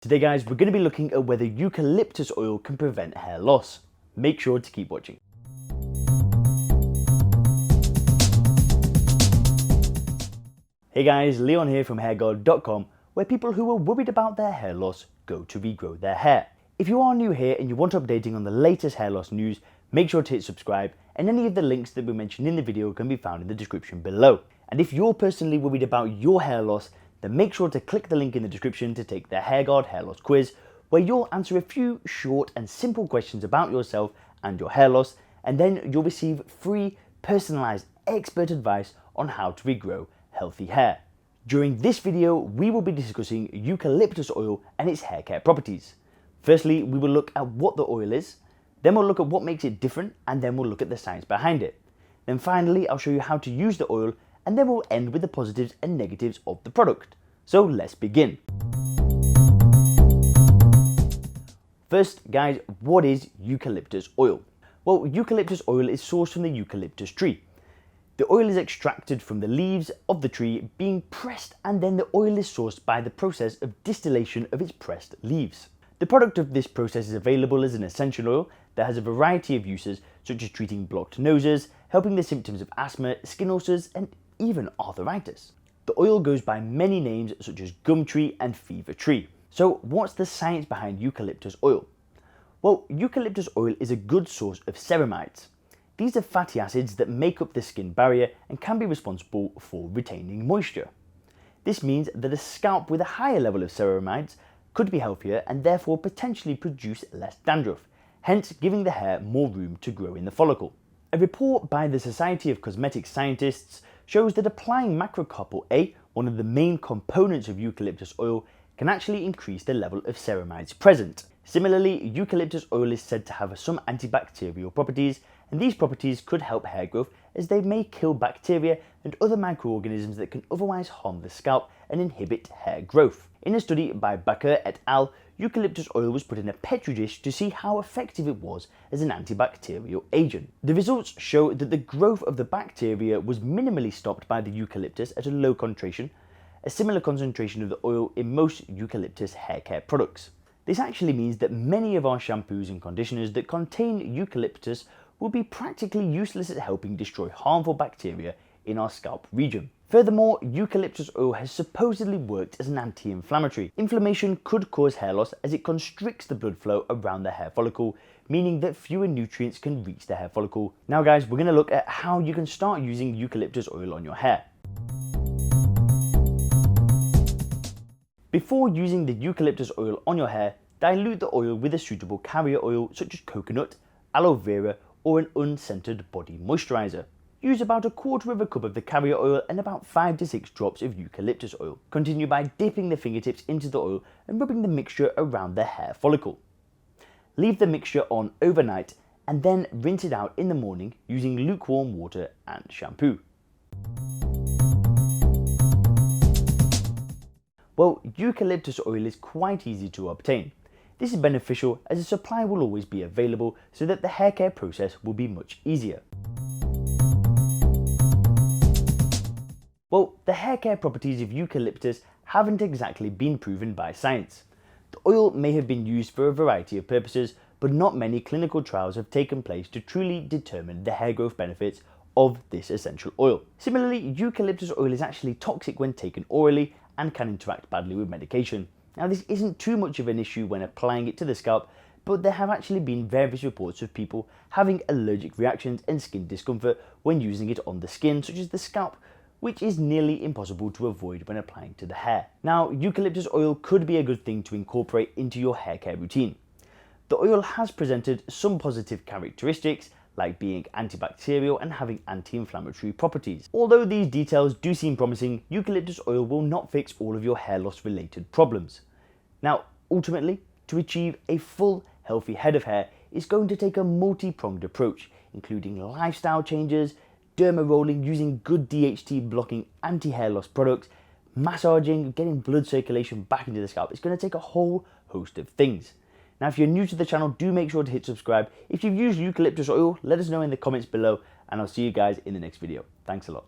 Today guys, we're going to be looking at whether eucalyptus oil can prevent hair loss. Make sure to keep watching. Hey guys, Leon here from hairguard.com, where people who are worried about their hair loss go to regrow their hair. If you are new here and you want updating on the latest hair loss news, make sure to hit subscribe, and any of the links that we mentioned in the video can be found in the description below. And if you're personally worried about your hair loss, then make sure to click the link in the description to take the HairGuard hair loss quiz, where you'll answer a few short and simple questions about yourself and your hair loss, and then you'll receive free, personalized, expert advice on how to regrow healthy hair. During this video, we will be discussing eucalyptus oil and its hair care properties. Firstly, we will look at what the oil is, then we'll look at what makes it different, and then we'll look at the science behind it. Then finally, I'll show you how to use the oil, and then we'll end with the positives and negatives of the product. So let's begin. First, guys, what is eucalyptus oil? Well, eucalyptus oil is sourced from the eucalyptus tree. The oil is extracted from the leaves of the tree, being pressed, and then the oil is sourced by the process of distillation of its pressed leaves. The product of this process is available as an essential oil that has a variety of uses, such as treating blocked noses, helping the symptoms of asthma, skin ulcers, and even arthritis. The oil goes by many names such as gum tree and fever tree. So what's the science behind eucalyptus oil? Well, eucalyptus oil is a good source of ceramides. These are fatty acids that make up the skin barrier and can be responsible for retaining moisture. This means that a scalp with a higher level of ceramides could be healthier and therefore potentially produce less dandruff, hence giving the hair more room to grow in the follicle. A report by the Society of Cosmetic Scientists shows that applying macrocarpal A, one of the main components of eucalyptus oil, can actually increase the level of ceramides present. Similarly, eucalyptus oil is said to have some antibacterial properties, and these properties could help hair growth as they may kill bacteria and other microorganisms that can otherwise harm the scalp and inhibit hair growth. In a study by Baker et al., eucalyptus oil was put in a petri dish to see how effective it was as an antibacterial agent. The results show that the growth of the bacteria was minimally stopped by the eucalyptus at a low concentration, a similar concentration of the oil in most eucalyptus hair care products. This actually means that many of our shampoos and conditioners that contain eucalyptus will be practically useless at helping destroy harmful bacteria in our scalp region. Furthermore, eucalyptus oil has supposedly worked as an anti-inflammatory. Inflammation could cause hair loss as it constricts the blood flow around the hair follicle, meaning that fewer nutrients can reach the hair follicle. Now guys, we're going to look at how you can start using eucalyptus oil on your hair. Before using the eucalyptus oil on your hair, dilute the oil with a suitable carrier oil such as coconut, aloe vera, or an unscented body moisturizer. Use about 1/4 cup of the carrier oil and about 5 to 6 drops of eucalyptus oil. Continue by dipping the fingertips into the oil and rubbing the mixture around the hair follicle. Leave the mixture on overnight and then rinse it out in the morning using lukewarm water and shampoo. Well, eucalyptus oil is quite easy to obtain. This is beneficial as a supply will always be available so that the hair care process will be much easier. Well, the hair care properties of eucalyptus haven't exactly been proven by science. The oil may have been used for a variety of purposes, but not many clinical trials have taken place to truly determine the hair growth benefits of this essential oil. Similarly, eucalyptus oil is actually toxic when taken orally and can interact badly with medication. Now, this isn't too much of an issue when applying it to the scalp, but there have actually been various reports of people having allergic reactions and skin discomfort when using it on the skin, such as the scalp, which is nearly impossible to avoid when applying to the hair. Now, eucalyptus oil could be a good thing to incorporate into your hair care routine. The oil has presented some positive characteristics, like being antibacterial and having anti-inflammatory properties. Although these details do seem promising, eucalyptus oil will not fix all of your hair loss related problems. Now, ultimately, to achieve a full, healthy head of hair is going to take a multi-pronged approach, including lifestyle changes, derma rolling using good DHT blocking anti-hair loss products, massaging, getting blood circulation back into the scalp. It's going to take a whole host of things. Now, if you're new to the channel, do make sure to hit subscribe. If you've used eucalyptus oil, let us know in the comments below, and I'll see you guys in the next video. Thanks a lot.